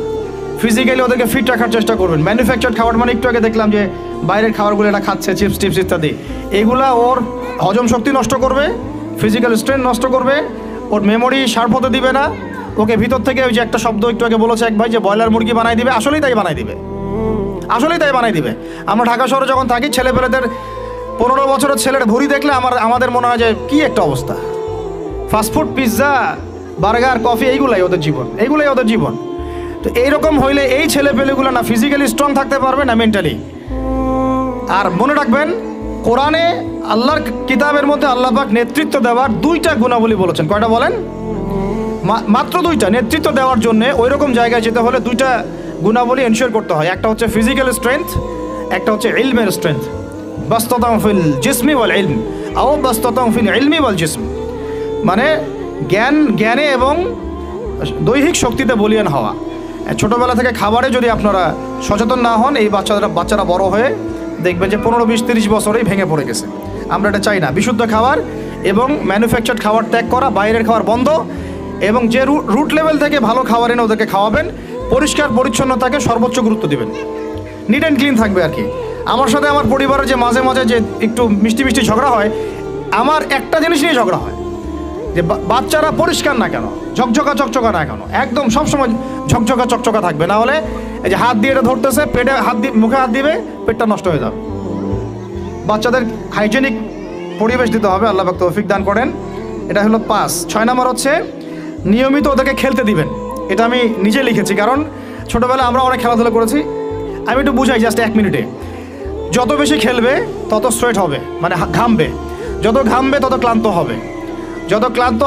ফিজিক্যালি ওদেরকে ফিট রাখার চেষ্টা করবেন। ম্যানুফ্যাকচার্ড খাবার মানে একটু আগে দেখলাম যে বাইরের খাবারগুলো এটা খাচ্ছে, চিপস টিপস ইত্যাদি, এগুলা ওর হজম শক্তি নষ্ট করবে, ফিজিক্যাল স্ট্রেংথ নষ্ট করবে, ওর মেমোরি শার্প হতে দিবে না। ওকে ভিতর থেকে ওই যে একটা শব্দ একটু আগে বলেছে এক ভাই যে ব্রয়লার মুরগি বানাই দিবে, আসলেই তাই বানাই দিবে। আমরা ঢাকা শহরে যখন থাকি, ছেলেপেলেদের 15 বছরের ছেলের ভুঁড়ি দেখলে আমাদের মনে হয় যে কি একটা অবস্থা। ফাস্টফুড, পিৎজা, বার্গার, কফি, এইগুলাই ওদের জীবন। তো এইরকম হইলে এই ছেলেপেলেগুলো না ফিজিক্যালি স্ট্রং থাকতে পারবে না মেন্টালি। আর মনে রাখবেন, কোরআনে আল্লাহর কিতাবের মধ্যে আল্লাহ পাক নেতৃত্ব দেওয়ার 2টা গুণাবলী বলেছেন। কয়টা বলেন? মাত্র 2টা। নেতৃত্ব দেওয়ার জন্য ওই রকম জায়গায় যেতে হলে 2টা গুণাবলী এনশিওর করতে হয়। একটা হচ্ছে ফিজিক্যাল স্ট্রেংথ, একটা হচ্ছে ইলমের স্ট্রেংথ। বাস্তাতাম ফিল জিসমি ওয়াল ইলম আও বাস্তাতাম ফিল ইলমি ওয়াল জিসম, মানে জ্ঞানে এবং দৈহিক শক্তিতে বলীয়ান হওয়া। ছোটোবেলা থেকে খাবারে যদি আপনারা সচেতন না হন, এই বাচ্চারা বড় হয়ে দেখবেন যে 15, 20, 30 বছরেই ভেঙে পড়ে গেছে। আমরা এটা চাই না। বিশুদ্ধ খাবার এবং ম্যানুফ্যাকচার্ড খাবার ত্যাগ করা, বাইরের খাবার বন্ধ, এবং যে রুট লেভেল থেকে ভালো খাবার এনে ওদেরকে খাওয়াবেন। পরিষ্কার পরিচ্ছন্নতাকে সর্বোচ্চ গুরুত্ব দিবেন, নিট অ্যান্ড ক্লিন থাকবে আর কি। আমার সাথে আমার পরিবারের যে মাঝে মাঝে যে একটু মিষ্টি ঝগড়া হয়, আমার একটা জিনিস নিয়ে ঝগড়া হয় যে বাচ্চারা পরিষ্কার না কেন, চকচকা না কেন, একদম সবসময় চকচকা থাকবে, না হলে এই যে হাত দিয়ে এটা ধরতেছে, পেটে হাত দিয়ে মুখে হাত দিবে, পেটটা নষ্ট হয়ে যাবে। বাচ্চাদের হাইজেনিক পরিবেশ দিতে হবে, আল্লাহ পাক তৌফিক দান করেন। এটা হলো 5। 6 নাম্বার হচ্ছে নিয়মিত ওদেরকে খেলতে দিবেন। এটা আমি নিজে লিখেছি, কারণ ছোটোবেলায় আমরা অনেক খেলাধুলা করেছি। আমি একটু বুঝাই জাস্ট 1 মিনিটে। যত বেশি খেলবে তত সোয়েট হবে, মানে ঘামবে। যত ঘামবে তত ক্লান্ত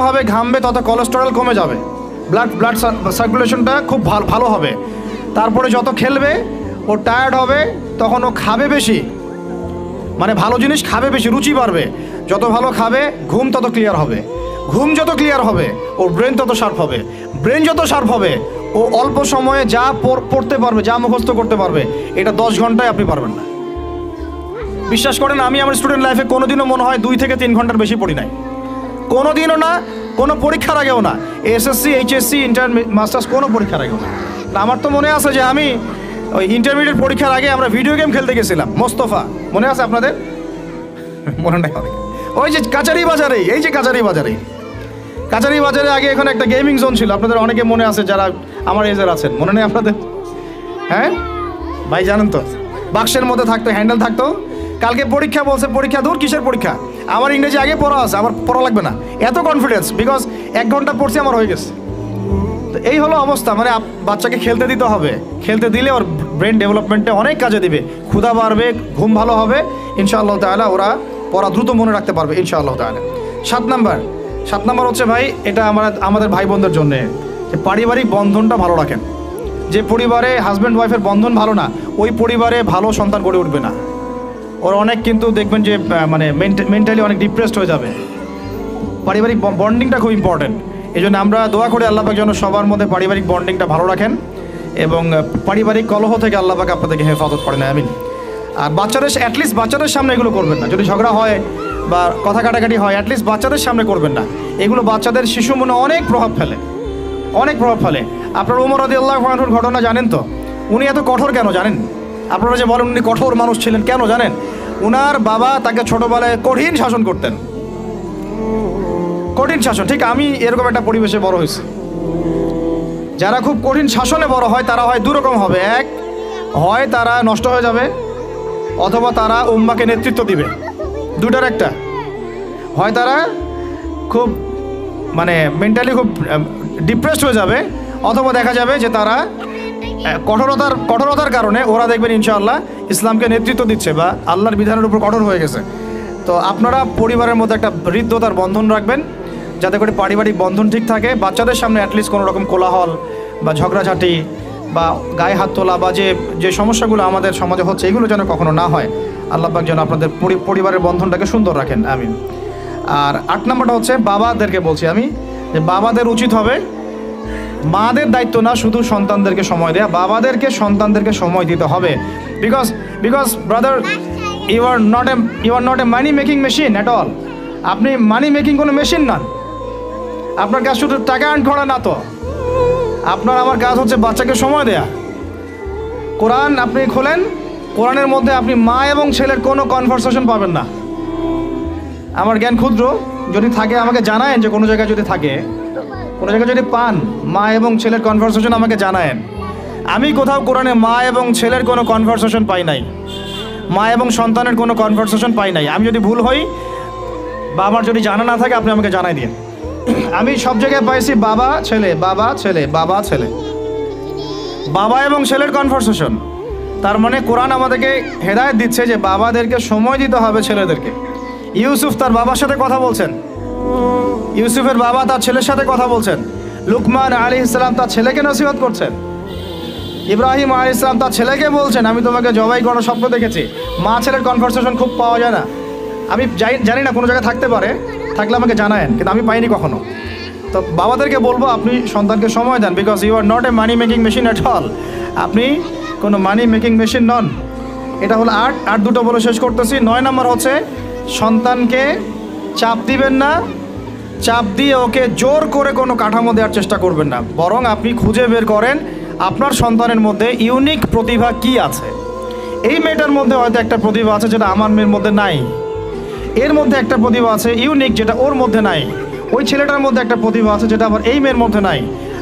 হবে, ঘামবে তত কোলেস্টেরল কমে যাবে, ব্লাড সার্কুলেশনটা খুব ভালো হবে। তারপরে যত খেলবে ও টায়ার্ড হবে, তখন ও খাবে বেশি, মানে ভালো জিনিস খাবে বেশি, রুচি বাড়বে। যত ভালো খাবে ঘুম তত ক্লিয়ার হবে, ঘুম যত ক্লিয়ার হবে ওর ব্রেন তত শার্প হবে, ব্রেন যত শার্প হবে ও অল্প সময়ে যা পড়তে পারবে, যা মুখস্থ করতে পারবে, এটা 10 ঘন্টায় আপনি পারবেন না। বিশ্বাস করেন, আমি আমার স্টুডেন্ট লাইফে কোনোদিনও মনে হয় 2 থেকে 3 ঘন্টার বেশি পড়ি নাই, কোনোদিনও না, কোনো পরীক্ষার আগেও না, এসএসসি, এইচএসসি, ইন্টার, মাস্টার্স, কোনো পরীক্ষার আগেও না। আমার তো মনে আছে যে আমি ওই ইন্টারমিডিয়েট পরীক্ষার আগে আমরা ভিডিও গেম খেলতে গেছিলাম, মোস্তফা, মনে আছে আপনাদের? মনে নাই অনেক। ওই যে কাচারি বাজারে, কাচারি বাজারে আগে এখানে একটা গেমিং জোন ছিল, আপনাদের অনেকে মনে আছে যারা আমার এজের আছেন, মনে নেই আপনাদের? হ্যাঁ ভাই, জানেন তো, বাক্সের মধ্যে থাকতো, হ্যান্ডেল থাকতো, কালকে পরীক্ষা বলছে, পরীক্ষা দূর, কিসের পরীক্ষা, আমার ইংরেজি আগে পড়া আছে, আমার পড়া লাগবে না, এত কনফিডেন্স, বিকজ 1 ঘন্টা পড়ছি আমার হয়ে গেছে। তো এই হলো অবস্থা। মানে বাচ্চাকে খেলতে দিতে হবে, খেলতে দিলে ওর ব্রেন ডেভেলপমেন্টে অনেক কাজে দিবে, ক্ষুধা বাড়বে, ঘুম ভালো হবে, ইনশাআল্লাহ তাআলা ওরা পড়া দ্রুত মনে রাখতে পারবে ইনশাআল্লাহ তাআলা। 7 নাম্বার হচ্ছে ভাই, এটা আমাদের ভাই বোনদের জন্যে, যে পারিবারিক বন্ধনটা ভালো রাখেন। যে পরিবারে হাজব্যান্ড ওয়াইফের বন্ধন ভালো না, ওই পরিবারে ভালো সন্তান গড়ে উঠবে না। ওর অনেক কিন্তু দেখবেন যে মানে মেন্টালি অনেক ডিপ্রেসড হয়ে যাবে। পারিবারিক বন্ডিংটা খুব ইম্পর্টেন্ট। এই জন্য আমরা দোয়া করি আল্লাহ পাক যেন সবার মধ্যে পারিবারিক বন্ডিংটা ভালো রাখেন এবং পারিবারিক কলহ থেকে আল্লাহ পাক আপনাদেরকে হেফাজত করেন, আমিন। আর অ্যাটলিস্ট বাচ্চাদের সামনে এগুলো করবেন না। যদি ঝগড়া হয় বা কথা কাটাকাটি হয়, অ্যাটলিস্ট বাচ্চাদের সামনে করবেন না। এগুলো বাচ্চাদের শিশু মনে অনেক প্রভাব ফেলে, অনেক প্রভাব ফেলে। আপনার ওমর রাদিয়াল্লাহু আনহুর ঘটনা জানেন তো? উনি এত কঠোর কেন জানেন? আপনারা যে বলেন উনি কঠোর মানুষ ছিলেন, কেন জানেন? উনার বাবা তাকে ছোটোবেলায় কঠিন শাসন করতেন, কঠিন শাসন। ঠিক আমি এরকম একটা পরিবেশে বড় হয়েছি। যারা খুব কঠিন শাসনে বড় হয় তারা হয় দুরকম হবে। এক, হয় তারা নষ্ট হয়ে যাবে, অথবা তারা উম্মাকে নেতৃত্ব দিবে। দুটার একটা, হয় তারা খুব মানে মেন্টালি খুব ডিপ্রেসড হয়ে যাবে, অথবা দেখা যাবে যে তারা কঠোরতার কারণে ওরা দেখবেন ইনশাআল্লাহ ইসলামকে নেতৃত্ব দিচ্ছে বা আল্লাহর বিধানের উপর কঠোর হয়ে গেছে। তো আপনারা পরিবারের মধ্যে একটা হৃদ্যতার বন্ধন রাখবেন, যাতে করে পারিবারিক বন্ধন ঠিক থাকে। বাচ্চাদের সামনে অ্যাটলিস্ট কোনো রকম কোলাহল বা ঝগড়াঝাটি বা গায়ে হাত তোলা বা যে সমস্যাগুলো আমাদের সমাজে হচ্ছে, এগুলো যেন কখনো না হয়। আল্লাহ পাক যেন আপনাদের পরিবারের বন্ধনটাকে সুন্দর রাখেন, আমিন। আর 8 নাম্বারটা হচ্ছে বাবাদেরকে বলছি আমি, যে বাবাদের উচিত হবে মাদের দায়িত্ব না শুধু সন্তানদেরকে সময় দেয়া, বাবাদেরকে সন্তানদেরকে সময় দিতে হবে। Because brother, you are not a money making machine at all. আপনি মানি মেকিং কোনো মেশিন না। আপনার কাজ শুধু টাকা আর্ন করা না, তো আপনার আমার কাজ হচ্ছে বাচ্চাকে সময় দেয়া। কোরআন আপনি খোলেন, কোরআনের মধ্যে আপনি মা এবং ছেলের কোনো কনভারসেশন পাবেন না। আমার জ্ঞান ক্ষুদ্র, যদি থাকে আমাকে জানায়েন, যে কোনো জায়গায় যদি থাকে, কোনো জায়গায় যদি পান মা এবং ছেলের কনভারসেশন আমাকে জানায়েন। আমি কোথাও কোরআনে মা এবং ছেলের কোনো কনভারসেশন পাই নাই, মা এবং সন্তানের কোনো কনভারসেশন পাই নাই। আমি যদি ভুল হই বা আমার যদি জানা না থাকে আপনি আমাকে জানাই দিন। আমি সব জায়গায় পাইছি বাবা ছেলে, বাবা ছেলে, বাবা ছেলে, বাবা এবং ছেলের কনভারসেশন। তার মানে কোরআন আমাদেরকে হেদায়েত দিচ্ছে যে বাবাদেরকে সময় দিতে হবে ছেলেদেরকে। ইউসুফ তার বাবার সাথে কথা বলছেন, ইউসুফের বাবা তার ছেলের সাথে কথা বলছেন, লুকমান আলাইহিস সালাম তার ছেলেকে নসিহত করছেন, ইব্রাহিম আলাইহিস সালাম তার ছেলেকে বলছেন আমি তোমাকে জবাই করার স্বপ্ন দেখেছি। মা ছেলের কনভারসেশন খুব পাওয়া যায় না। আমি জানি না, কোনো জায়গায় থাকতে পারে, থাকলে আমাকে জানায়েন, কিন্তু আমি পাইনি কখনো। তো বাবাদেরকে বলবো আপনি সন্তানকে সময় দেন, because you are not a money making machine at all. আপনি কোনো মানি মেকিং মেশিন নন। এটা হলো 8 দুটো বলে শেষ করতেছি। 9 নাম্বার হচ্ছে সন্তানকে চাপ দিবেন না, চাপ দিয়ে ওকে জোর করে কোনো কাঠামো দেওয়ার চেষ্টা করবেন না, বরং আপনি খুঁজে বের করেন আপনার সন্তানের মধ্যে ইউনিক প্রতিভা কি আছে। এই মেয়েটার মধ্যে হয়তো একটা প্রতিভা আছে যেটা আমার মেয়ের মধ্যে নাই, এর মধ্যে একটা প্রতিভা আছে ইউনিক যেটা ওর মধ্যে নাই, ওই ছেলেটার মধ্যে একটা প্রতিভা আছে যেটা আবার এই মেয়ের মধ্যে নাই।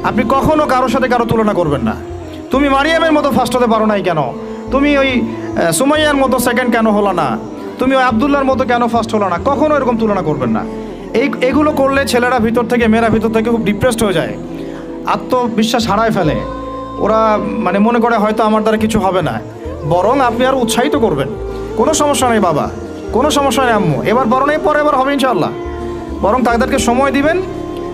আপনি কখনো কারোর সাথে কারো তুলনা করবেন না। তুমি মারিয়ামের মতো ফার্স্ট হতে পারো নাই কেন, তুমি ওই সুমাইয়ার মতো সেকেন্ড কেন হলো না, তুমি ওই আবদুল্লাহর মতো কেন ফার্স্ট হলো না, কখনো এরকম তুলনা করবেন না। এগুলো করলে ছেলেরা ভিতর থেকে, মেয়েরা ভিতর থেকে খুব ডিপ্রেসড হয়ে যায়, আত্মবিশ্বাস হারায় ফেলে। ওরা মানে মনে করে হয়তো আমার দ্বারা কিছু হবে না। বরং আপনি আর উৎসাহিত করবেন, কোনো সমস্যা নেই বাবা, কোনো সমস্যা নেই আম্মু, এবার বরং পরে এবার হবে ইনশাআল্লাহ। বরং তাদেরকে সময় দিবেন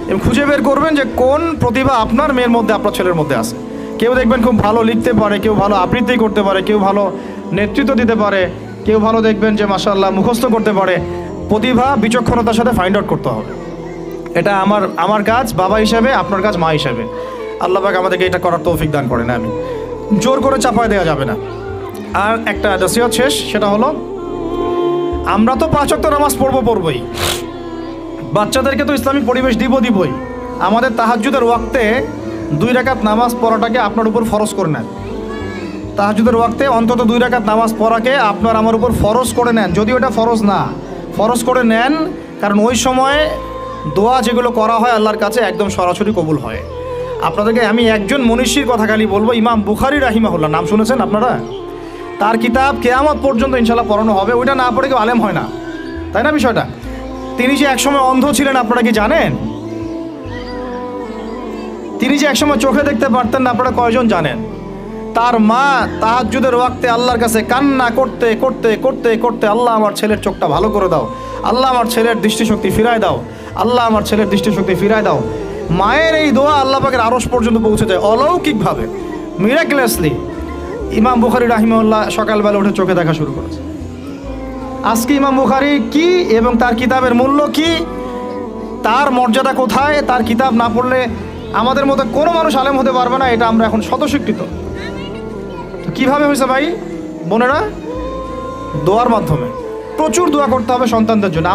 এবং খুঁজে বের করবেন যে কোন প্রতিভা আপনার মেয়ের মধ্যে, আপনার ছেলের মধ্যে আছে। কেউ দেখবেন খুব ভালো লিখতে পারে, কেউ ভালো আবৃত্তি করতে পারে, কেউ ভালো নেতৃত্ব দিতে পারে, কেউ ভালো দেখবেন যে মাশাআল্লাহ মুখস্থ করতে পারে। প্রতিভা বিচক্ষণতার সাথে ফাইন্ড আউট করতে হবে। এটা আমার কাজ বাবা হিসেবে, আপনার কাজ মা হিসেবে। আল্লাহ পাক আমাদেরকে এটা করার তৌফিক দান করেন, আমি জোর করে চাপায় দেওয়া যাবে না। আর একটা নসিহত শেষ, সেটা হলো আমরা তো 5 ওয়াক্ত নামাজ পড়বই, বাচ্চাদেরকে তো ইসলামিক পরিবেশ দিবই। আমাদের তাহাজ্জুদের ওয়াক্তে 2 রাকাত নামাজ পড়াটাকে আপনার উপর ফরজ করে নেন। তাহাজ্জুদের ওয়াক্তে অন্তত 2 রাকাত নামাজ পড়াকে আপনার আমার উপর ফরজ করে নেন। যদি ওটা ফরজ না, ফরজ করে নেন, কারণ ওই সময় দোয়া যেগুলো করা হয় আল্লাহর কাছে একদম সরাসরি কবুল হয়। আপনাদেরকে আমি একজন মনীষীর কথা খালি বলবো, ইমাম বুখারী রাহিমাহুল্লাহ, নাম শুনেছেন আপনারা? তার কিতাব কিয়ামত পর্যন্ত ইনশাল্লাহ পড়ানো হবে। ওইটা না পড়ে কেউ আলেম হয় না, তাই না বিষয়টা? তিনি যে একসময় অন্ধ ছিলেন আপনারা কি জানেন? তিনি যে একসময় চোখে দেখতে পারতেন না আপনারা কয়জন জানেন? তার মা তাহাজ্জুদের ওয়াক্তে আল্লাহর কাছে কান্না করতে করতে করতে করতে, আল্লাহ আমার ছেলের চোখটা ভালো করে দাও, আল্লাহ আমার ছেলের দৃষ্টিশক্তি ফিরায় দাও, আল্লাহ আমার ছেলের দৃষ্টিশক্তি ফিরায় দাও। মায়ের এই দোয়া আল্লাহ পাকের আরশ পর্যন্ত পৌঁছে যায় অলৌকিকভাবে, মিরাকুলাসলি। ইমাম বুখারী রাহিমাহুল্লাহ সকালবেলা উঠে চোখে দেখা শুরু করেছে। আজকে ইমাম বুখারী কি এবং তার কিতাবের মূল্য কি, তার মর্যাদা কোথায়, তার কিতাব না পড়লে আমাদের মধ্যে কোনো মানুষ আলেম হতে পারবে না, এটা আমরা এখন স্বতঃস্বীকৃত। কিভাবে হয়েছে ভাই বোনেরা? দোয়ার মাধ্যমে। প্রচুর দোয়া করতে হবে সন্তানদের জন্য।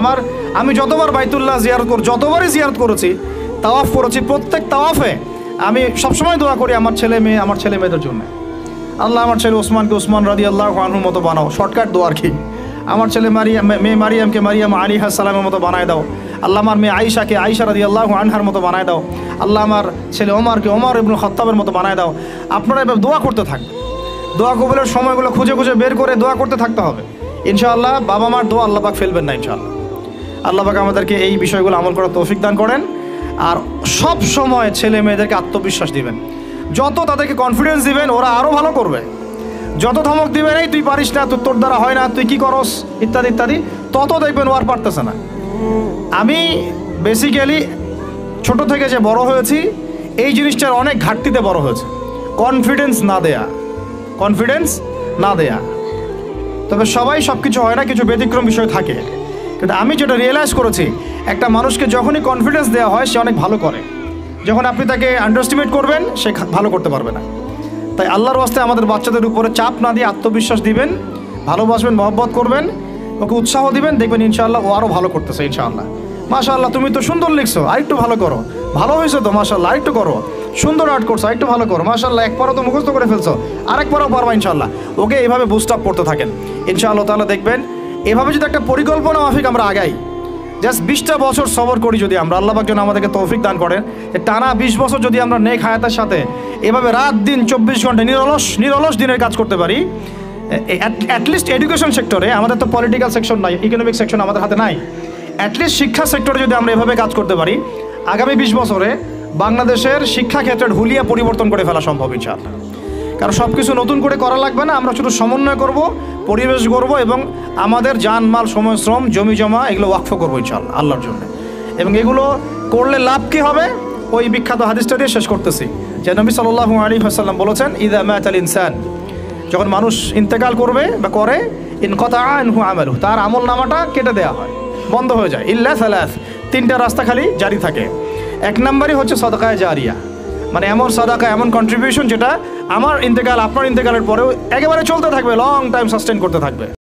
আমি যতবার বাইতুল্লাহ জিয়ারত যতবারই জিয়ারত করেছি, তাওয়াফ করেছি, প্রত্যেক তাওয়াফে আমি সবসময় দোয়া করি আমার ছেলে মেয়েদের জন্য। আল্লাহ আমার ছেলে ওসমানকে ওসমান রাদিয়াল্লাহু আনহুর মতো বানাও। শর্টকাট দোয়ার কি? আমার ছেলে মেয়ে মারিয়ামকে মারিয়াম আলাইহিস সালামের মতো বানায় দাও। আল্লাহ আমার মেয়ে আয়েশাকে আয়েশা রাদিয়াল্লাহু আনহার মতো বানায় দাও। আল্লাহ আমার ছেলে ওমরকে ওমর ইবনে খাত্তাবের মতো বানায় দাও। আপনারা এভাবে দোয়া করতে থাকবেন। দোয়া কবুলের সময়গুলো খুঁজে খুঁজে বের করে দোয়া করতে থাকতে হবে ইনশাআল্লাহ। বাবা মার দোয়া আল্লাহ পাক ফেলবেন না ইনশাআল্লাহ। আল্লাহ পাক আমাদেরকে এই বিষয়গুলো আমল করার তৌফিক দান করেন। আর সব সময় ছেলে মেয়েদেরকে আত্মবিশ্বাস দিবেন। যত তাদেরকে কনফিডেন্স দিবেন ওরা আরও ভালো করবে। যত ধমক দিবেন এই তুই পারিস না, তোর দ্বারা হয় না, তুই কি করস, ইত্যাদি ইত্যাদি, তত দেখবেন ও আর পারতেছে না। আমি বেসিক্যালি ছোট থেকে যে বড় হয়েছি এই জিনিসটার অনেক ঘাটতিতে বড় হয়েছে। কনফিডেন্স না দেয়া। তবে সবাই সব কিছু হয় না, কিছু ব্যতিক্রম বিষয় থাকে। কিন্তু আমি যেটা রিয়েলাইজ করেছি, একটা মানুষকে যখনই কনফিডেন্স দেওয়া হয় সে অনেক ভালো করে। যখন আপনি তাকে আন্ডারস্টিমেট করবেন সে ভালো করতে পারবে না। তাই আল্লাহর ওয়াস্তে আমাদের বাচ্চাদের উপরে চাপ না দিয়ে আত্মবিশ্বাস দিবেন, ভালোবাসবেন, মহব্বত করবেন, ওকে উৎসাহ দিবেন, দেখবেন ইনশাআল্লাহ ও আরও ভালো করতেছে ইনশাআল্লাহ। মাশাআল্লাহ তুমি তো সুন্দর লিখছো, আরেকটু ভালো করো, ভালো হয়েছে তো মাশাআল্লাহ, আরেকটু করো, সুন্দর আর্ট করছো, আরেকটু ভালো করো, মাশাআল্লাহ একবারও তো মুখস্থ করে ফেলছো, আরেকবারও পারবা ইনশাআল্লাহ। ওকে এইভাবে বুস্ট আপ করতে থাকেন ইনশাআল্লাহ তাআলা। দেখবেন এভাবে যদি একটা পরিকল্পনা মাফিক আমরা আগাই, জাস্ট 20টা বছর সবর করি যদি আমরা, আল্লাহ পাক যেন আমাদেরকে তৌফিক দান করেন, টানা 20 বছর যদি আমরা নেক হায়াতের সাথে এভাবে রাত দিন 24 ঘন্টা নিরলস দিনের কাজ করতে পারি, অ্যাটলিস্ট এডুকেশন সেক্টরে, আমাদের তো পলিটিক্যাল সেকশন নাই, ইকোনমিক সেকশন আমাদের হাতে নাই, অ্যাটলিস্ট শিক্ষা সেক্টরে যদি আমরা এভাবে কাজ করতে পারি, আগামী 20 বছরে বাংলাদেশের শিক্ষা ক্ষেত্রের হুলিয়া পরিবর্তন করে ফেলা সম্ভব ইনশাআল্লাহ। কারণ সব কিছু নতুন করে করা লাগবে না, আমরা শুধু সমন্বয় করব, পরিবেশ গড়ব এবং আমাদের জানমাল, সময়, শ্রম, জমি জমা এগুলো ওয়াকফ করবো ইনশাআল্লাহ আল্লাহর জন্য। এবং এগুলো করলে লাভ কী হবে? ওই বিখ্যাত হাদিসটা দিয়ে শেষ করতেছি, যে নবী সাল্লাল্লাহু আলাইহি ওয়াসাল্লাম বলেছেন, ইযা মাতাল ইনসান, যখন মানুষ ইন্তেকাল করবে বা করে, ইনকাতা আনহু আমালুহু, তার আমল নামাটা কেটে দেওয়া হয়, বন্ধ হয়ে যায়। ইল্লা সালাস, 3টা রাস্তা খালি জারি থাকে। 1 নম্বরই হচ্ছে সাদাকায়ে জারিয়া, মানে এমন সাদাকা, এমন কন্ট্রিবিউশন যেটা আমার ইন্তেকাল, আপনার ইন্তেকালের পরেও একেবারে চলতে থাকবে, লং টাইম সাস্টেন করতে থাকবে।